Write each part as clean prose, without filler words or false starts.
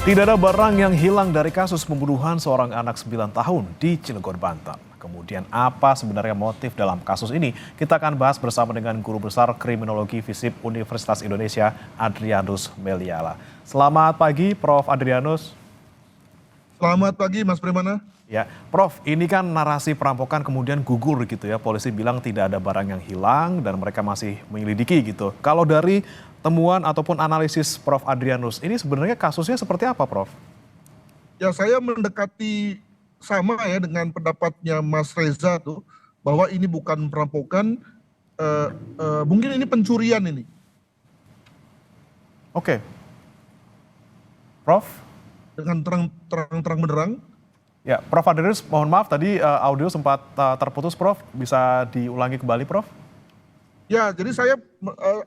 Tidak ada barang yang hilang dari kasus pembunuhan seorang anak 9 tahun di Cilegon, Banten. Kemudian apa sebenarnya motif dalam kasus ini? Kita akan bahas bersama dengan Guru Besar Kriminologi FISIP Universitas Indonesia, Adrianus Meliala. Selamat pagi, Prof. Adrianus. Selamat pagi, Mas Primana. Ya, Prof, ini kan narasi perampokan kemudian gugur gitu ya. Polisi bilang tidak ada barang yang hilang dan mereka masih menyelidiki gitu. Kalau dari temuan ataupun analisis Prof. Adrianus, ini sebenarnya kasusnya seperti apa, Prof? Ya, saya mendekati sama ya dengan pendapatnya Mas Reza tuh, bahwa ini bukan perampokan, mungkin ini pencurian ini. Oke, Prof. Dengan terang benderang. Ya, Prof. Adrianus, mohon maaf tadi audio sempat terputus, Prof. Bisa diulangi kembali, Prof? Ya, jadi saya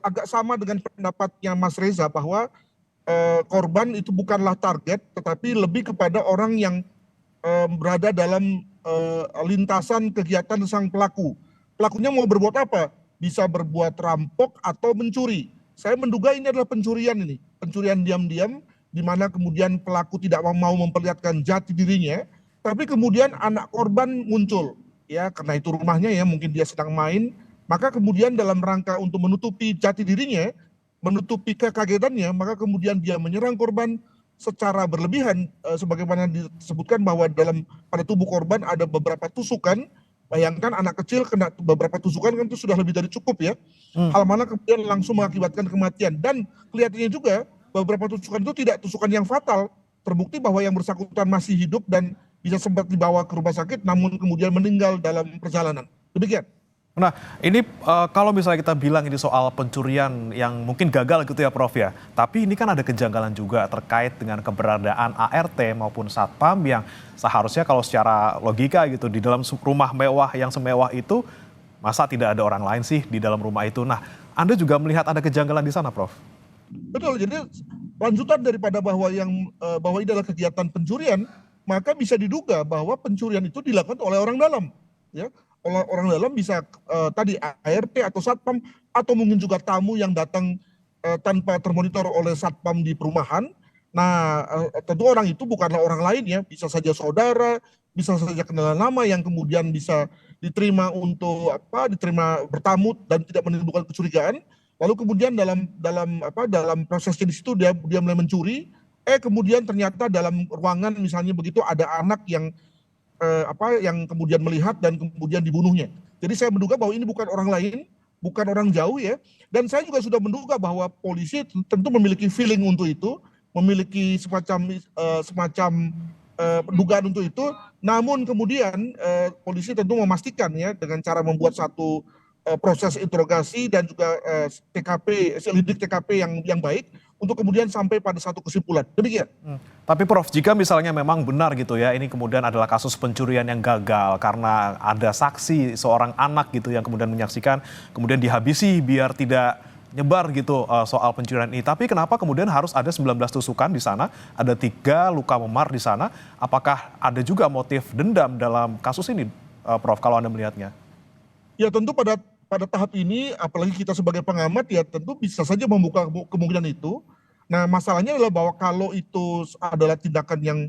agak sama dengan pendapatnya Mas Reza bahwa korban itu bukanlah target, tetapi lebih kepada orang yang berada dalam lintasan kegiatan sang pelaku. Pelakunya mau berbuat apa? Bisa berbuat rampok atau mencuri. Saya menduga ini adalah pencurian ini. Pencurian diam-diam, di mana kemudian pelaku tidak mau memperlihatkan jati dirinya, tapi kemudian anak korban muncul. Ya, karena itu rumahnya ya, mungkin dia sedang main, maka kemudian dalam rangka untuk menutupi jati dirinya, menutupi kekagetannya, maka kemudian dia menyerang korban secara berlebihan, sebagaimana disebutkan bahwa pada tubuh korban ada beberapa tusukan. Bayangkan anak kecil kena beberapa tusukan kan itu sudah lebih dari cukup ya. Hal mana kemudian langsung mengakibatkan kematian, dan kelihatannya juga beberapa tusukan itu tidak tusukan yang fatal. Terbukti bahwa yang bersangkutan masih hidup dan bisa sempat dibawa ke rumah sakit, namun kemudian meninggal dalam perjalanan. Demikian. Nah, ini kalau misalnya kita bilang ini soal pencurian yang mungkin gagal gitu ya, Prof ya. Tapi ini kan ada kejanggalan juga terkait dengan keberadaan ART maupun Satpam yang seharusnya kalau secara logika gitu di dalam rumah mewah yang semewah itu masa tidak ada orang lain sih di dalam rumah itu. Nah, Anda juga melihat ada kejanggalan di sana, Prof? Betul, jadi lanjutan daripada bahwa bahwa ini adalah kegiatan pencurian, maka bisa diduga bahwa pencurian itu dilakukan oleh orang dalam, ya. Oleh orang dalam bisa tadi ART atau Satpam, atau mungkin juga tamu yang datang tanpa termonitor oleh Satpam di perumahan. Nah, tentu orang itu bukanlah orang lain ya, bisa saja saudara, bisa saja kenalan lama yang kemudian bisa diterima bertamu dan tidak menimbulkan kecurigaan. Lalu kemudian dalam prosesnya di situ dia mulai mencuri, kemudian ternyata dalam ruangan misalnya begitu ada anak yang kemudian melihat dan kemudian dibunuhnya. Jadi saya menduga bahwa ini bukan orang lain, bukan orang jauh ya. Dan saya juga sudah menduga bahwa polisi tentu memiliki feeling untuk itu, memiliki semacam dugaan untuk itu. Namun kemudian polisi tentu memastikan ya dengan cara membuat satu proses interogasi dan juga selidik TKP yang baik untuk kemudian sampai pada satu kesimpulan. Demikian. Tapi Prof, jika misalnya memang benar gitu ya, ini kemudian adalah kasus pencurian yang gagal karena ada saksi seorang anak gitu yang kemudian menyaksikan, kemudian dihabisi biar tidak nyebar gitu soal pencurian ini. Tapi kenapa kemudian harus ada 19 tusukan di sana, ada 3 luka memar di sana? Apakah ada juga motif dendam dalam kasus ini, Prof, kalau Anda melihatnya? Ya tentu pada tahap ini, apalagi kita sebagai pengamat ya tentu bisa saja membuka kemungkinan itu. Nah, masalahnya adalah bahwa kalau itu adalah tindakan yang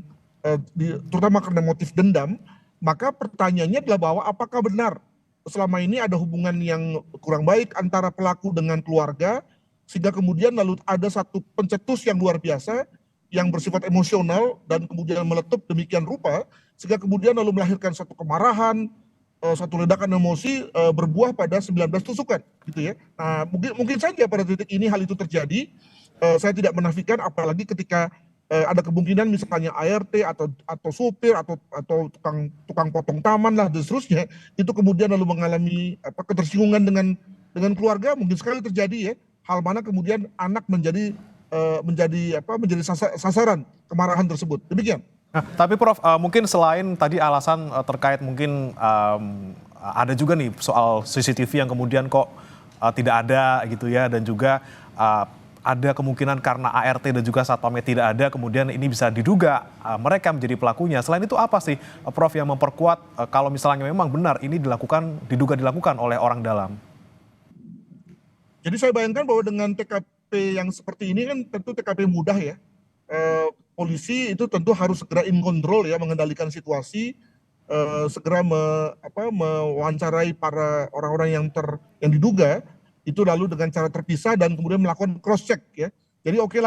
terutama karena motif dendam, maka pertanyaannya adalah bahwa apakah benar selama ini ada hubungan yang kurang baik antara pelaku dengan keluarga, sehingga kemudian lalu ada satu pencetus yang luar biasa yang bersifat emosional dan kemudian meletup demikian rupa, sehingga kemudian lalu melahirkan satu kemarahan, satu ledakan emosi, berbuah pada 19 tusukan gitu ya. Nah, mungkin saja pada titik ini hal itu terjadi. Saya tidak menafikan, apalagi ketika ada kemungkinan misalnya ART atau supir atau tukang potong taman lah dan seterusnya, itu kemudian lalu mengalami ketersinggungan dengan keluarga, mungkin sekali terjadi ya. Hal mana kemudian anak menjadi sasaran kemarahan tersebut. Demikian. Nah, tapi Prof, mungkin selain tadi alasan terkait mungkin ada juga nih soal CCTV yang kemudian kok tidak ada gitu ya, dan juga ada kemungkinan karena ART dan juga Satpamnya tidak ada, kemudian ini bisa diduga mereka menjadi pelakunya. Selain itu apa sih, Prof, yang memperkuat kalau misalnya memang benar ini diduga dilakukan oleh orang dalam? Jadi saya bayangkan bahwa dengan TKP yang seperti ini kan tentu TKP mudah ya. polisi itu tentu harus segera in control ya, mengendalikan situasi, segera mewawancarai para orang-orang yang diduga itu, lalu dengan cara terpisah dan kemudian melakukan cross check ya. Jadi oke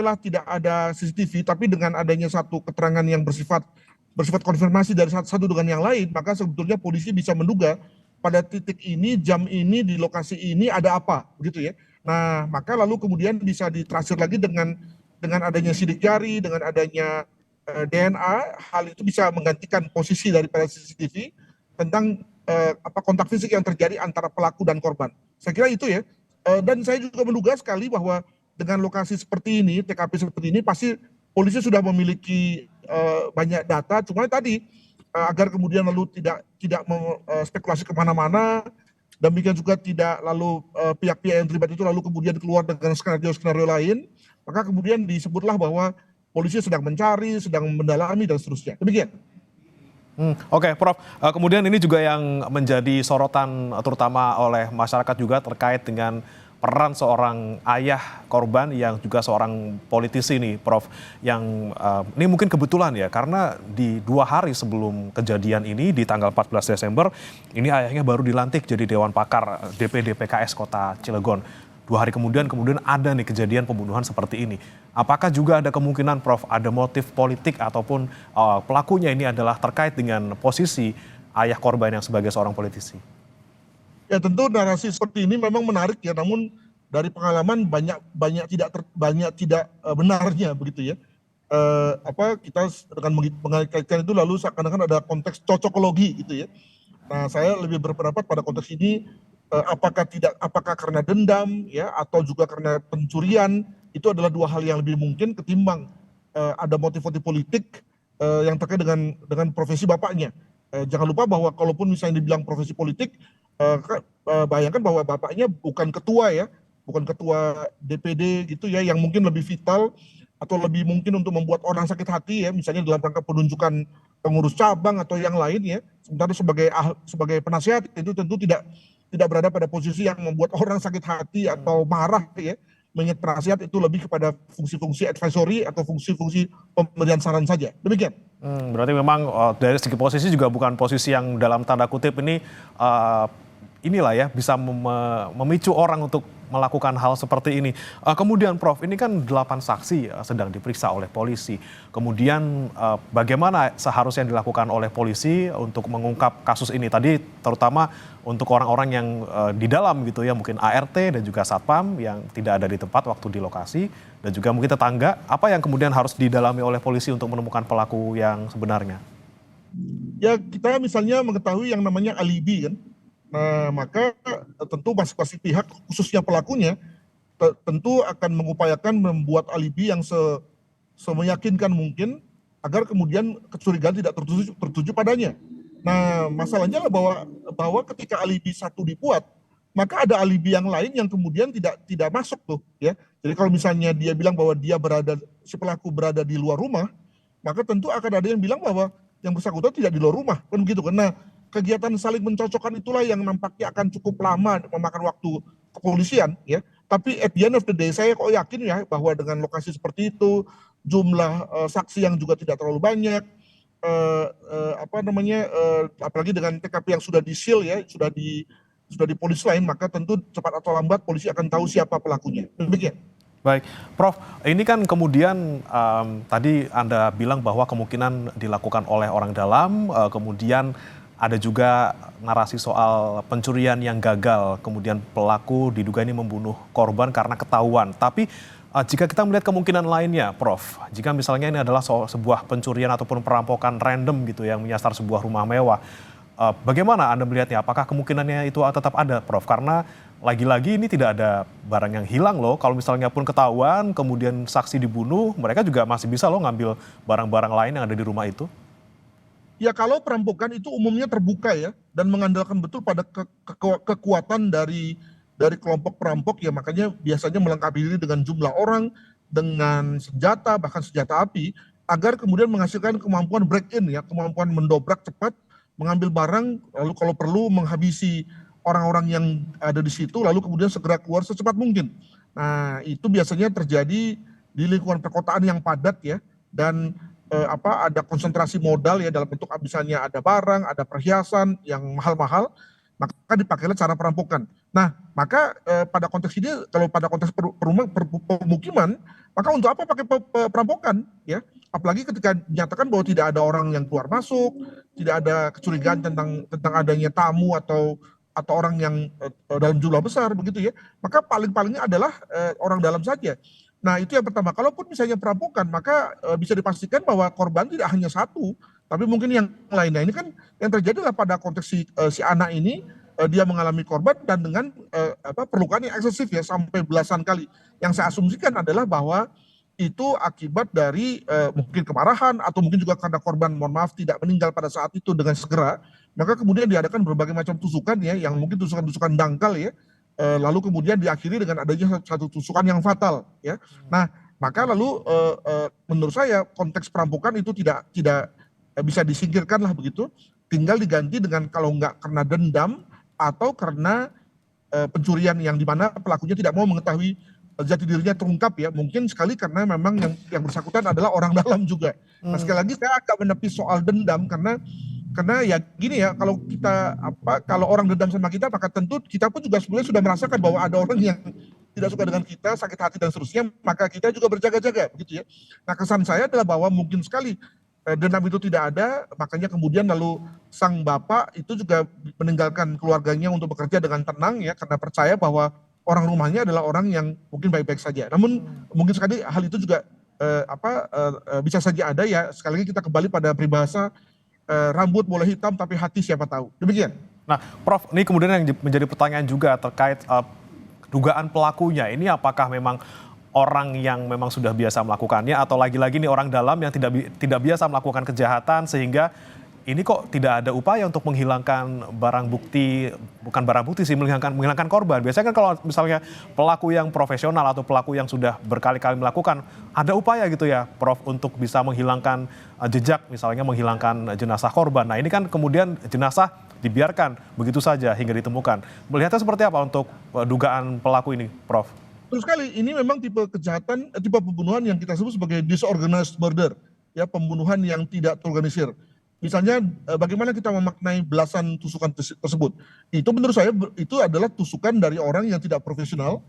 lah tidak ada CCTV, tapi dengan adanya satu keterangan yang bersifat konfirmasi dari satu dengan yang lain, maka sebetulnya polisi bisa menduga pada titik ini, jam ini, di lokasi ini ada apa, begitu ya. Nah, maka lalu kemudian bisa ditrasir lagi dengan adanya sidik jari, dengan adanya DNA, hal itu bisa menggantikan posisi daripada CCTV tentang kontak fisik yang terjadi antara pelaku dan korban. Saya kira itu ya. Dan saya juga menduga sekali bahwa dengan lokasi seperti ini, TKP seperti ini, pasti polisi sudah memiliki banyak data. Cuma tadi agar kemudian lalu tidak spekulasi kemana-mana, demikian juga tidak lalu pihak-pihak yang terlibat itu lalu kemudian keluar dengan skenario lain, maka kemudian disebutlah bahwa polisi sedang mencari, sedang mendalami dan seterusnya. Demikian. Oke, Prof. Kemudian ini juga yang menjadi sorotan terutama oleh masyarakat juga terkait dengan peran seorang ayah korban yang juga seorang politisi nih, Prof. Yang ini mungkin kebetulan ya, karena di 2 hari sebelum kejadian ini di tanggal 14 Desember, ini ayahnya baru dilantik jadi Dewan Pakar DPD PKS Kota Cilegon. 2 hari kemudian ada nih kejadian pembunuhan seperti ini. Apakah juga ada kemungkinan, Prof, ada motif politik ataupun pelakunya ini adalah terkait dengan posisi ayah korban yang sebagai seorang politisi? Ya tentu narasi seperti ini memang menarik ya, namun dari pengalaman banyak tidak benarnya begitu ya. Kita dengan mengaitkan itu lalu seakan-akan ada konteks cocokologi gitu ya. Nah, saya lebih berpendapat pada konteks ini apakah karena dendam ya, atau juga karena pencurian, itu adalah 2 hal yang lebih mungkin ketimbang ada motif-motif politik yang terkait dengan profesi bapaknya. Jangan lupa bahwa kalaupun misalnya dibilang profesi politik, bayangkan bahwa bapaknya bukan ketua DPD gitu ya, yang mungkin lebih vital atau lebih mungkin untuk membuat orang sakit hati ya, misalnya dalam rangka penunjukan pengurus cabang atau yang lain ya. Sementara sebagai penasihat itu tentu tidak berada pada posisi yang membuat orang sakit hati atau marah ya. Mengingat penasihat itu lebih kepada fungsi-fungsi advisory atau fungsi-fungsi pemberian saran saja. Demikian. Berarti memang dari segi posisi juga bukan posisi yang dalam tanda kutip ini inilah ya, bisa memicu orang untuk melakukan hal seperti ini. Kemudian Prof, ini kan 8 saksi sedang diperiksa oleh polisi. Kemudian bagaimana seharusnya dilakukan oleh polisi untuk mengungkap kasus ini? Tadi terutama untuk orang-orang yang di dalam gitu ya, mungkin ART dan juga Satpam yang tidak ada di tempat waktu di lokasi, dan juga mungkin tetangga, apa yang kemudian harus didalami oleh polisi untuk menemukan pelaku yang sebenarnya? Ya kita misalnya mengetahui yang namanya alibi kan. Nah, maka tentu masing-masing pihak, khususnya pelakunya, tentu akan mengupayakan membuat alibi yang semeyakinkan mungkin agar kemudian kecurigaan tidak tertuju padanya. Nah, masalahnya adalah bahwa ketika alibi satu dibuat, maka ada alibi yang lain yang kemudian tidak masuk tuh ya. Jadi kalau misalnya dia bilang bahwa si pelaku berada di luar rumah, maka tentu akan ada yang bilang bahwa yang bersangkutan tidak di luar rumah, kan begitu kan. Nah, kegiatan saling mencocokkan itulah yang nampaknya akan cukup lama memakan waktu kepolisian ya. Tapi at the end of the day saya kok yakin ya bahwa dengan lokasi seperti itu, jumlah saksi yang juga tidak terlalu banyak, apalagi dengan TKP yang sudah di-seal ya, sudah di polis lain, maka tentu cepat atau lambat polisi akan tahu siapa pelakunya. Demikian. Baik, Prof, ini kan kemudian tadi Anda bilang bahwa kemungkinan dilakukan oleh orang dalam, kemudian ada juga narasi soal pencurian yang gagal, kemudian pelaku diduga ini membunuh korban karena ketahuan. Tapi jika kita melihat kemungkinan lainnya, Prof, jika misalnya ini adalah sebuah pencurian ataupun perampokan random gitu yang menyasar sebuah rumah mewah, bagaimana Anda melihatnya? Apakah kemungkinannya itu tetap ada, Prof? Karena lagi-lagi ini tidak ada barang yang hilang loh. Kalau misalnya pun ketahuan, kemudian saksi dibunuh, mereka juga masih bisa loh ngambil barang-barang lain yang ada di rumah itu. Ya kalau perampokan itu umumnya terbuka ya, dan mengandalkan betul pada kekuatan dari kelompok perampok ya, makanya biasanya melengkapi diri dengan jumlah orang, dengan senjata, bahkan senjata api, agar kemudian menghasilkan kemampuan break in ya, kemampuan mendobrak cepat, mengambil barang, lalu kalau perlu menghabisi orang-orang yang ada di situ, lalu kemudian segera keluar secepat mungkin. Nah itu biasanya terjadi di lingkungan perkotaan yang padat ya, dan ada konsentrasi modal ya dalam bentuk misalnya ada barang, ada perhiasan yang mahal-mahal, maka dipakailah cara perampokan. Nah, maka pada konteks ini kalau pada konteks pemukiman, maka untuk apa pakai perampokan ya? Apalagi ketika dinyatakan bahwa tidak ada orang yang keluar masuk, tidak ada kecurigaan tentang adanya tamu atau orang yang dalam jumlah besar begitu ya, maka paling-palingnya adalah orang dalam saja. Nah itu yang pertama, kalaupun misalnya perampokan maka bisa dipastikan bahwa korban tidak hanya satu, tapi mungkin yang lainnya. Ini kan yang terjadi adalah pada konteks si anak ini, dia mengalami korban dan dengan perlukaan yang eksesif ya sampai belasan kali. Yang saya asumsikan adalah bahwa itu akibat dari mungkin kemarahan atau mungkin juga karena korban mohon maaf tidak meninggal pada saat itu dengan segera, maka kemudian diadakan berbagai macam tusukan ya, yang mungkin tusukan-tusukan dangkal ya, lalu kemudian diakhiri dengan adanya satu tusukan yang fatal ya. Nah maka lalu menurut saya konteks perampokan itu tidak bisa disingkirkan lah begitu, tinggal diganti dengan kalau nggak karena dendam atau karena pencurian yang dimana pelakunya tidak mau mengetahui jati dirinya terungkap ya, mungkin sekali karena memang yang bersangkutan adalah orang dalam juga. Nah sekali lagi saya agak menepis soal dendam karena ya gini ya, kalau kita kalau orang dendam sama kita, maka tentu kita pun juga sebenarnya sudah merasakan bahwa ada orang yang tidak suka dengan kita, sakit hati dan seterusnya, maka kita juga berjaga-jaga begitu ya. Nah kesan saya adalah bahwa mungkin sekali dendam itu tidak ada, makanya kemudian lalu sang bapak itu juga meninggalkan keluarganya untuk bekerja dengan tenang ya, karena percaya bahwa orang rumahnya adalah orang yang mungkin baik-baik saja. Namun mungkin sekali hal itu juga bisa saja ada ya, sekali lagi kita kembali pada peribahasa rambut boleh hitam tapi hati siapa tahu. Demikian. Nah, Prof, ini kemudian yang menjadi pertanyaan juga terkait dugaan pelakunya. Ini apakah memang orang yang memang sudah biasa melakukannya atau lagi-lagi nih orang dalam yang tidak biasa melakukan kejahatan sehingga ini kok tidak ada upaya untuk menghilangkan barang bukti, bukan barang bukti sih, menghilangkan korban. Biasanya kan kalau misalnya pelaku yang profesional atau pelaku yang sudah berkali-kali melakukan, ada upaya gitu ya Prof untuk bisa menghilangkan jejak, misalnya menghilangkan jenazah korban. Nah ini kan kemudian jenazah dibiarkan begitu saja hingga ditemukan. Melihatnya seperti apa untuk dugaan pelaku ini Prof? Terus sekali, ini memang tipe kejahatan, tipe pembunuhan yang kita sebut sebagai disorganized murder, ya pembunuhan yang tidak terorganisir. Misalnya bagaimana kita memaknai belasan tusukan tersebut. Itu menurut saya itu adalah tusukan dari orang yang tidak profesional,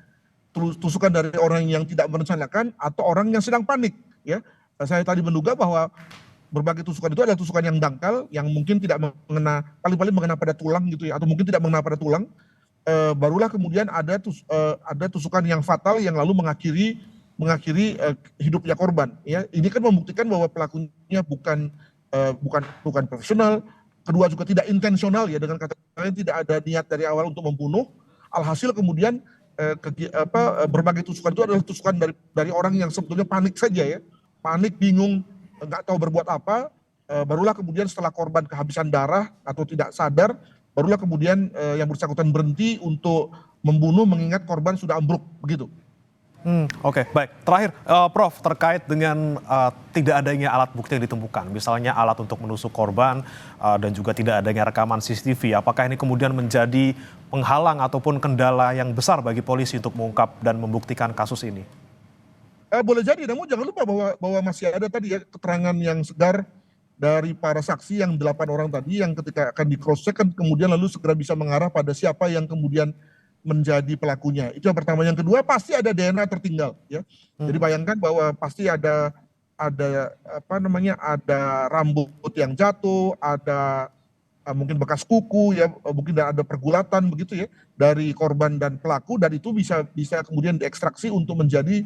tusukan dari orang yang tidak merencanakan atau orang yang sedang panik ya. Saya tadi menduga bahwa berbagai tusukan itu adalah tusukan yang dangkal yang mungkin tidak mengena, paling-paling mengena pada tulang gitu ya, atau mungkin tidak mengena pada tulang. Barulah kemudian ada tusukan yang fatal yang lalu mengakhiri hidupnya korban ya. Ini kan membuktikan bahwa pelakunya bukan profesional, kedua juga tidak intensional ya, dengan kata lain tidak ada niat dari awal untuk membunuh. Alhasil kemudian berbagai tusukan itu adalah tusukan dari orang yang sebetulnya panik saja ya, panik, bingung, nggak tahu berbuat apa. Barulah kemudian setelah korban kehabisan darah atau tidak sadar, barulah kemudian yang bersangkutan berhenti untuk membunuh mengingat korban sudah ambruk begitu. Oke, baik. Terakhir, Prof, terkait dengan tidak adanya alat bukti yang ditemukan, misalnya alat untuk menusuk korban dan juga tidak adanya rekaman CCTV, apakah ini kemudian menjadi penghalang ataupun kendala yang besar bagi polisi untuk mengungkap dan membuktikan kasus ini? Boleh jadi, namun jangan lupa bahwa masih ada tadi ya keterangan yang segar dari para saksi yang 8 orang tadi yang ketika akan di cross check kan kemudian lalu segera bisa mengarah pada siapa yang kemudian menjadi pelakunya. Itu yang pertama. Yang kedua pasti ada DNA tertinggal ya. Jadi bayangkan bahwa pasti ada rambut yang jatuh, ada mungkin bekas kuku ya, mungkin ada pergulatan begitu ya dari korban dan pelaku, dan itu bisa kemudian diekstraksi untuk menjadi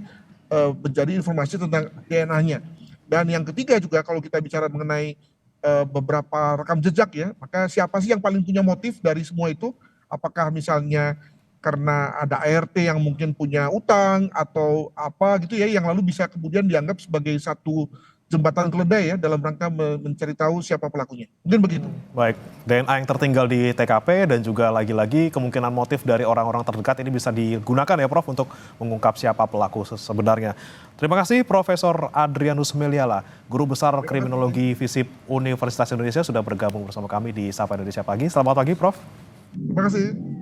informasi tentang DNA-nya. Dan yang ketiga juga kalau kita bicara mengenai beberapa rekam jejak ya, maka siapa sih yang paling punya motif dari semua itu? Apakah misalnya karena ada ART yang mungkin punya utang atau apa gitu ya, yang lalu bisa kemudian dianggap sebagai satu jembatan keledai ya dalam rangka mencari tahu siapa pelakunya. Mungkin begitu. Baik, DNA yang tertinggal di TKP dan juga lagi-lagi kemungkinan motif dari orang-orang terdekat ini bisa digunakan ya Prof untuk mengungkap siapa pelaku sebenarnya. Terima kasih Profesor Adrianus Meliala, Guru Besar Kriminologi FISIP Universitas Indonesia sudah bergabung bersama kami di Sapa Indonesia Pagi. Selamat pagi Prof. Terima kasih.